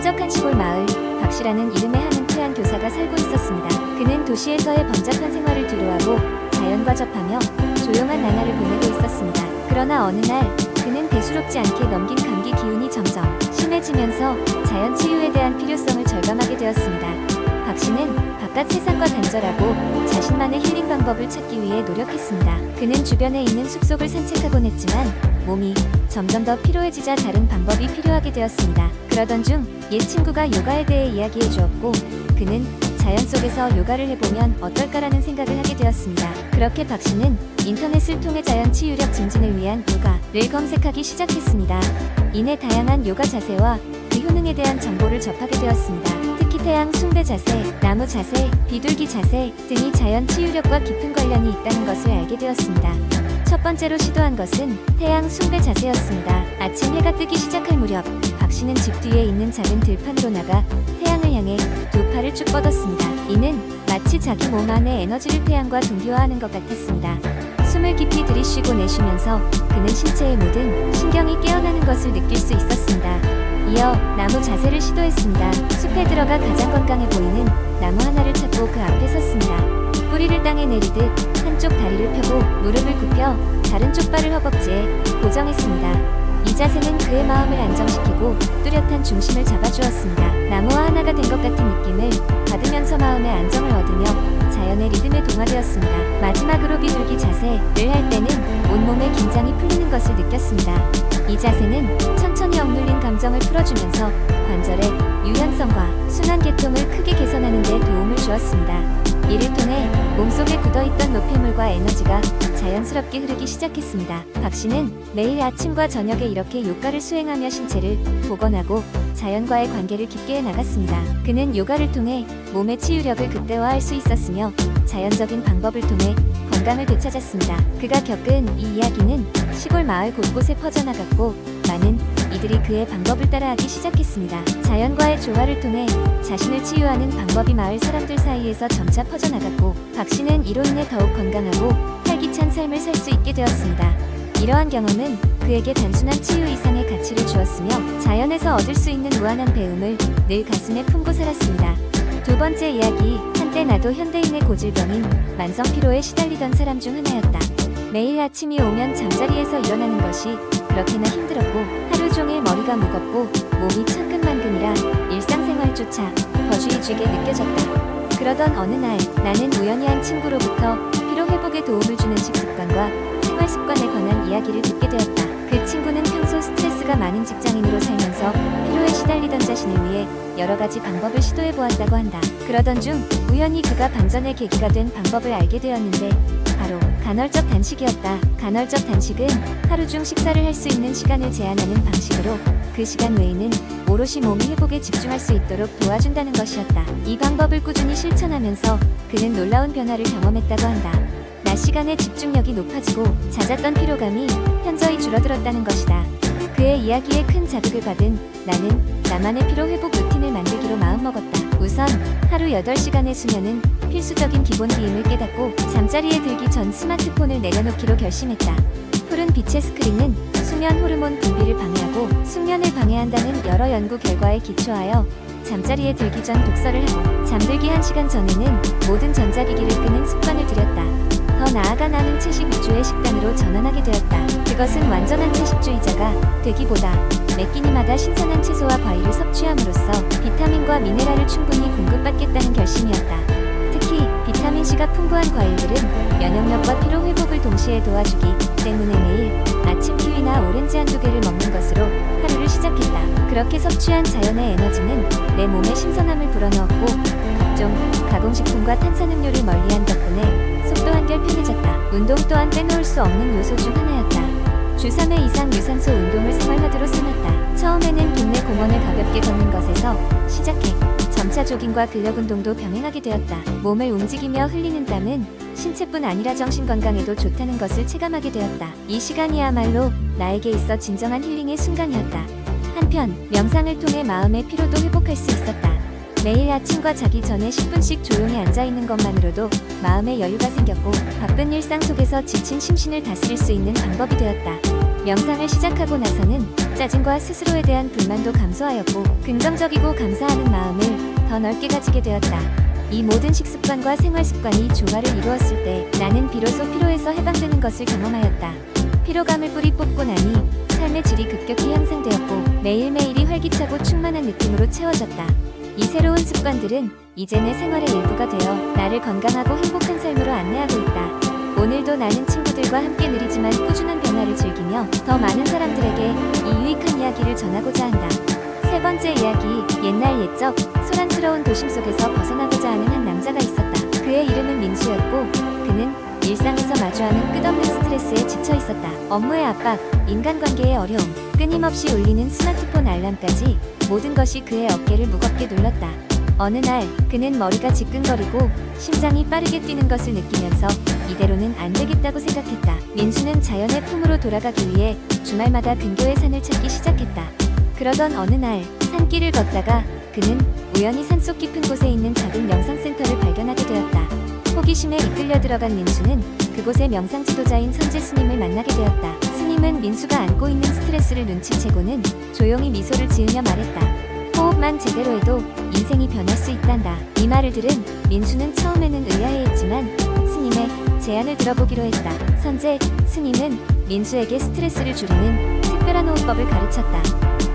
한적한 시골 마을, 박씨라는 이름의 한 은퇴한 교사가 살고 있었습니다. 그는 도시에서의 번잡한 생활을 뒤로하고 자연과 접하며 조용한 나날을 보내고 있었습니다. 그러나 어느 날 그는 대수롭지 않게 넘긴 감기 기운이 점점 심해지면서 자연 치유에 대한 필요성을 절감하게 되었습니다. 박씨는 바깥 세상과 단절하고 자신만의 힐링 방법을 찾기 위해 노력했습니다. 그는 주변에 있는 숲속을 산책하곤 했지만 몸이 점점 더 피로해지자 다른 방법이 필요하게 되었습니다. 그러던 중 옛 친구가 요가에 대해 이야기해 주었고 그는 자연 속에서 요가를 해보면 어떨까라는 생각을 하게 되었습니다. 그렇게 박씨는 인터넷을 통해 자연 치유력 증진을 위한 요가를 검색하기 시작했습니다. 이내 다양한 요가 자세와 그 효능에 대한 정보를 접하게 되었습니다. 특히 태양 숭배 자세, 나무 자세, 비둘기 자세 등이 자연 치유력과 깊은 관련이 있다는 것을 알게 되었습니다. 첫 번째로 시도한 것은 태양 숭배 자세였습니다. 아침 해가 뜨기 시작할 무렵 박씨는 집 뒤에 있는 작은 들판으로 나가 태양을 향해 두 팔을 쭉 뻗었습니다. 이는 마치 자기 몸 안의 에너지를 태양과 동기화하는 것 같았습니다. 숨을 깊이 들이쉬고 내쉬면서 그는 신체의 모든 신경이 깨어나는 것을 느낄 수 있었습니다. 이어 나무 자세를 시도했습니다. 숲에 들어가 가장 건강해 보이는 나무 하나를 찾고 그 앞에 섰습니다. 뿌리를 땅에 내리듯 한쪽 다리를 펴고 무릎을 굽혀 다른 쪽 발을 허벅지에 고정했습니다. 이 자세는 그의 마음을 안정시키고 뚜렷한 중심을 잡아주었습니다. 나무와 하나가 된 것 같은 느낌을 받으면서 마음의 안정을 얻으며 자연의 리듬에 동화되었습니다. 마지막으로 비둘기 자세를 할 때는 온몸의 긴장이 풀리는 것을 느꼈습니다. 이 자세는 천천히 억눌린 감정을 풀어주면서 관절의 유연성과 순환계통을 크게 개선하는 데 도움을 주었습니다. 이를 통해 몸속에 굳어있던 노폐물과 에너지가 자연스럽게 흐르기 시작했습니다. 박씨는 매일 아침과 저녁에 이렇게 요가를 수행하며 신체를 복원하고 자연과의 관계를 깊게 해나갔습니다. 그는 요가를 통해 몸의 치유력을 극대화할 수 있었으며 자연적인 방법을 통해 건강을 되찾았습니다. 그가 겪은 이 이야기는 시골 마을 곳곳에 퍼져나갔고 많은 이들이 그의 방법을 따라하기 시작했습니다. 자연과의 조화를 통해 자신을 치유하는 방법이 마을 사람들 사이에서 점차 퍼져나갔고 박씨는 이로 인해 더욱 건강하고 활기찬 삶을 살 수 있게 되었습니다. 이러한 경험은 그에게 단순한 치유 이상의 가치를 주었으며 자연에서 얻을 수 있는 무한한 배움을 늘 가슴에 품고 살았습니다. 두 번째 이야기, 한때 나도 현대인의 고질병인 만성피로에 시달리던 사람 중 하나였다. 매일 아침이 오면 잠자리에서 일어나는 것이 그렇게나 힘들었고 하루 종일 머리가 무겁고 몸이 천근만근이라 일상생활조차 버주의주게 느껴졌다. 그러던 어느 날 나는 우연히 한 친구로부터 피로 회복에 도움을 주는 식습관과 생활 습관에 관한 이야기를 듣게 되었다. 그 친구는 평소 스트레스가 많은 직장인으로 살면서 피로에 시달리던 자신을 위해 여러 가지 방법을 시도해 보았다고 한다. 그러던 중 우연히 그가 반전의 계기가 된 방법을 알게 되었는데 바로 간헐적 단식이었다. 간헐적 단식은 하루 중 식사를 할 수 있는 시간을 제한하는 방식으로 그 시간 외에는 오롯이 몸이 회복에 집중할 수 있도록 도와준다는 것이었다. 이 방법을 꾸준히 실천하면서 그는 놀라운 변화를 경험했다고 한다. 낮 시간에 집중력이 높아지고 잦았던 피로감이 현저히 줄어들었다는 것이다. 그의 이야기에 큰 자극을 받은 나는 나만의 피로 회복 루틴을 만들기로 마음먹었다. 우선 하루 8시간의 수면은 필수적인 기본기임을 깨닫고 잠자리에 들기 전 스마트폰을 내려놓기로 결심했다. 푸른 빛의 스크린은 수면 호르몬 분비를 방해하고 숙면을 방해한다는 여러 연구 결과에 기초하여 잠자리에 들기 전 독서를 하고 잠들기 1시간 전에는 모든 전자기기를 끄는 습관을 들였다. 더 나아가 나는 채식 위주의 식단으로 전환하게 되었다. 그것은 완전한 채식주의자가 되기보다 매 끼니마다 신선한 채소와 과일을 섭취함으로써 비타민과 미네랄을 충분히 공급받겠다는 결심이었다. 특히 비타민C가 풍부한 과일들은 면역력과 피로 회복을 동시에 도와주기 때문에 매일 아침 키위나 오렌지 한두 개를 먹는 것으로 하루를 시작했다. 그렇게 섭취한 자연의 에너지는 내 몸에 신선함을 불어넣었고 각종 가공식품과 탄산음료를 멀리한 덕분에 속도 한결 편해졌다. 운동 또한 빼놓을 수 없는 요소 중 하나였다. 주 3회 이상 유산소 운동을 생활화두로 삼았다. 처음에는 동네 공원을 가볍게 걷는 것에서 시작해 점차 조깅과 근력 운동도 병행하게 되었다. 몸을 움직이며 흘리는 땀은 신체뿐 아니라 정신 건강에도 좋다는 것을 체감하게 되었다. 이 시간이야말로 나에게 있어 진정한 힐링의 순간이었다. 한편 명상을 통해 마음의 피로도 회복할 수 있었다. 매일 아침과 자기 전에 10분씩 조용히 앉아있는 것만으로도 마음의 여유가 생겼고 바쁜 일상 속에서 지친 심신을 다스릴 수 있는 방법이 되었다. 명상을 시작하고 나서는 짜증과 스스로에 대한 불만도 감소하였고 긍정적이고 감사하는 마음을 더 넓게 가지게 되었다. 이 모든 식습관과 생활습관이 조화를 이루었을 때 나는 비로소 피로에서 해방되는 것을 경험하였다. 피로감을 뿌리 뽑고 나니 삶의 질이 급격히 향상되었고 매일매일이 활기차고 충만한 느낌으로 채워졌다. 이 새로운 습관들은 이제 내 생활의 일부가 되어 나를 건강하고 행복한 삶으로 안내하고 있다. 오늘도 나는 친구들과 함께 느리지만 꾸준한 변화를 즐기며 더 많은 사람들에게 이 유익한 이야기를 전하고자 한다. 세 번째 이야기, 옛날 옛적 소란스러운 도심 속에서 벗어나고자 하는 한 남자가 있었다. 그의 이름은 민수였고 그는 일상에서 마주하는 끝없는 스트레스에 지쳐 있었다. 업무의 압박, 인간관계의 어려움, 끊임없이 울리는 스마트폰 알람까지 모든 것이 그의 어깨를 무겁게 눌렀다. 어느 날 그는 머리가 지끈거리고 심장이 빠르게 뛰는 것을 느끼면서 이대로는 안 되겠다고 생각했다. 민수는 자연의 품으로 돌아가기 위해 주말마다 근교의 산을 찾기 시작했다. 그러던 어느 날 산길을 걷다가 그는 우연히 산속 깊은 곳에 있는 작은 명상센터를 발견하게 되었다. 호기심에 이끌려 들어간 민수는 그곳의 명상 지도자인 선재 스님을 만나게 되었다. 스님은 민수가 안고 있는 스트레스를 눈치채고는 조용히 미소를 지으며 말했다. 호흡만 제대로 해도 인생이 변할 수 있단다. 이 말을 들은 민수는 처음에는 의아해했지만 스님의 제안을 들어보기로 했다. 선재 스님은 민수에게 스트레스를 줄이는 특별한 호흡법을 가르쳤다.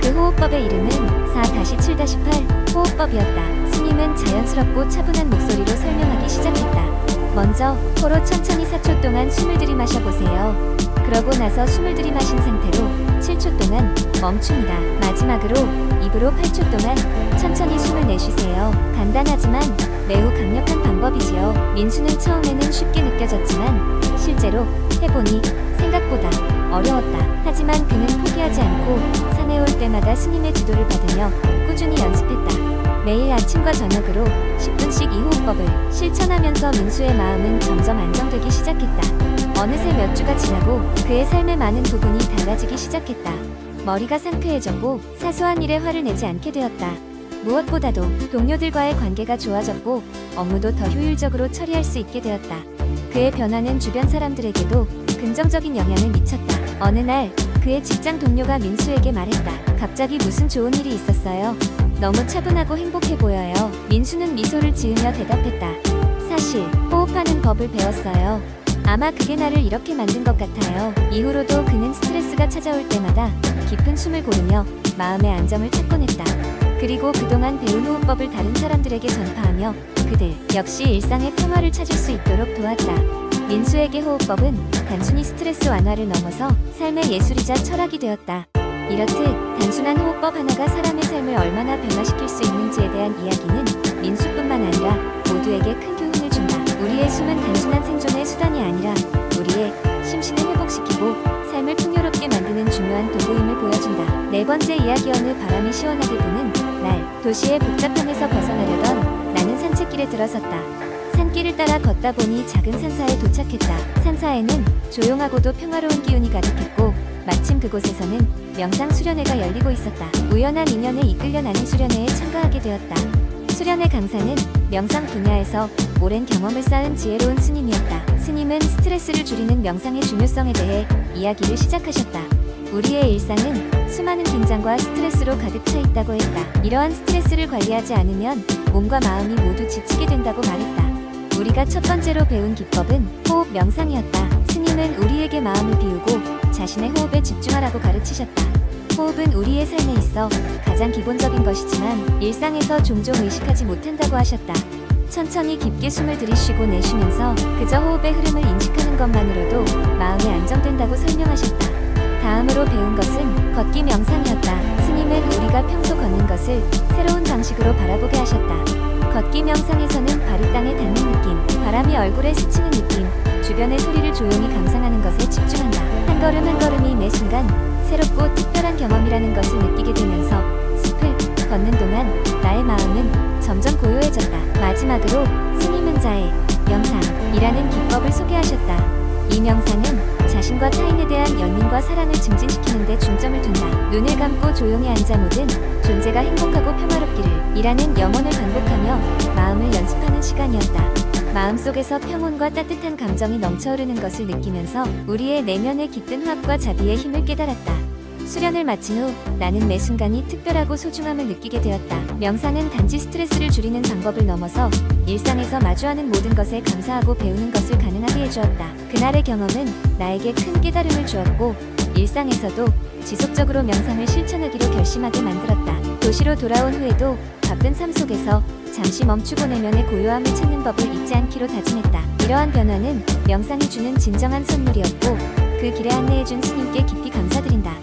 그 호흡법의 이름은 4-7-8 호흡법이었다. 스님은 자연스럽고 차분한 목소리로 설명하기 시작했다. 먼저 코로 천천히 4초 동안 숨을 들이마셔보세요. 그러고 나서 숨을 들이마신 상태로 7초 동안 멈춥니다. 마지막으로 입으로 8초 동안 천천히 숨을 내쉬세요. 간단하지만 매우 강력한 방법이지요. 민수는 처음에는 쉽게 느껴졌지만 실제로 해보니 생각보다 어려웠다. 하지만 그는 포기하지 않고 산에 올 때마다 스님의 지도를 받으며 꾸준히 연습했다. 매일 아침과 저녁으로 10분씩 이 호흡법을 실천하면서 민수의 마음은 점점 안정되기 시작했다. 어느새 몇 주가 지나고 그의 삶의 많은 부분이 달라지기 시작했다. 머리가 상쾌해졌고 사소한 일에 화를 내지 않게 되었다. 무엇보다도 동료들과의 관계가 좋아졌고 업무도 더 효율적으로 처리할 수 있게 되었다. 그의 변화는 주변 사람들에게도 긍정적인 영향을 미쳤다. 어느 날 그의 직장 동료가 민수에게 말했다. 갑자기 무슨 좋은 일이 있었어요? 너무 차분하고 행복해 보여요. 민수는 미소를 지으며 대답했다. 사실 호흡하는 법을 배웠어요. 아마 그게 나를 이렇게 만든 것 같아요. 이후로도 그는 스트레스가 찾아올 때마다 깊은 숨을 고르며 마음의 안정을 찾곤 했다. 그리고 그동안 배운 호흡법을 다른 사람들에게 전파하며 그들 역시 일상의 평화를 찾을 수 있도록 도왔다. 민수에게 호흡법은 단순히 스트레스 완화를 넘어서 삶의 예술이자 철학이 되었다. 이렇듯 단순한 호흡법 하나가 사람의 삶을 얼마나 변화시킬 수 있는지에 대한 이야기는 민수뿐만 아니라 모두에게 큰 교훈을 준다. 우리의 숨은 단순한 생존의 수단이 아니라 우리의 심신을 회복시키고 삶을 풍요롭게 만드는 중요한 도구임을 보여준다. 네 번째 이야기. 어느 바람이 시원하게 부는 날 도시의 복잡함에서 벗어나려던 나는 산책길에 들어섰다. 산길을 따라 걷다 보니 작은 산사에 도착했다. 산사에는 조용하고도 평화로운 기운이 가득했고 마침 그곳에서는 명상 수련회가 열리고 있었다. 우연한 인연에 이끌려 나는 수련회에 참가하게 되었다. 수련회 강사는 명상 분야에서 오랜 경험을 쌓은 지혜로운 스님이었다. 스님은 스트레스를 줄이는 명상의 중요성에 대해 이야기를 시작하셨다. 우리의 일상은 수많은 긴장과 스트레스로 가득 차 있다고 했다. 이러한 스트레스를 관리하지 않으면 몸과 마음이 모두 지치게 된다고 말했다. 우리가 첫 번째로 배운 기법은 호흡 명상이었다. 스님은 우리에게 마음을 비우고 자신의 호흡에 집중하라고 가르치셨다. 호흡은 우리의 삶에 있어 가장 기본적인 것이지만 일상에서 종종 의식하지 못한다고 하셨다. 천천히 깊게 숨을 들이쉬고 내쉬면서 그저 호흡의 흐름을 인식하는 것만으로도 마음이 안정된다고 설명하셨다. 다음으로 배운 것은 걷기 명상이었다. 스님은 우리가 평소 걷는 것을 새로운 방식으로 바라보게 하셨다. 걷기 명상에서는 발이 땅에 닿는 느낌, 바람이 얼굴에 스치는 느낌, 주변의 소리를 조용히 감상하는 것에 집중한다. 한 걸음 한 걸음이 매 순간 새롭고 특별한 경험이라는 것을 느끼게 되면서 숲을 걷는 동안 나의 마음은 점점 고요해졌다. 마지막으로 스님은 자의 명상이라는 기법을 소개하셨다. 이 명상은 자신과 타인에 대한 연민과 사랑을 증진시키는 데 중점을 둔다. 눈을 감고 조용히 앉아 모든 존재가 행복하고 평화롭기를 이라는 염원을 반복하며 마음을 연습하는 시간이었다. 마음속에서 평온과 따뜻한 감정이 넘쳐흐르는 것을 느끼면서 우리의 내면에 깃든 화합과 자비의 힘을 깨달았다. 수련을 마친 후 나는 매 순간이 특별하고 소중함을 느끼게 되었다. 명상은 단지 스트레스를 줄이는 방법을 넘어서 일상에서 마주하는 모든 것에 감사하고 배우는 것을 가능하게 해주었다. 그날의 경험은 나에게 큰 깨달음을 주었고 일상에서도 지속적으로 명상을 실천하기로 결심하게 만들었다. 도시로 돌아온 후에도 바쁜 삶 속에서 잠시 멈추고 내면의 고요함을 찾는 법을 잊지 않기로 다짐했다. 이러한 변화는 명상이 주는 진정한 선물이었고 그 길에 안내해준 스님께 깊이 감사드린다.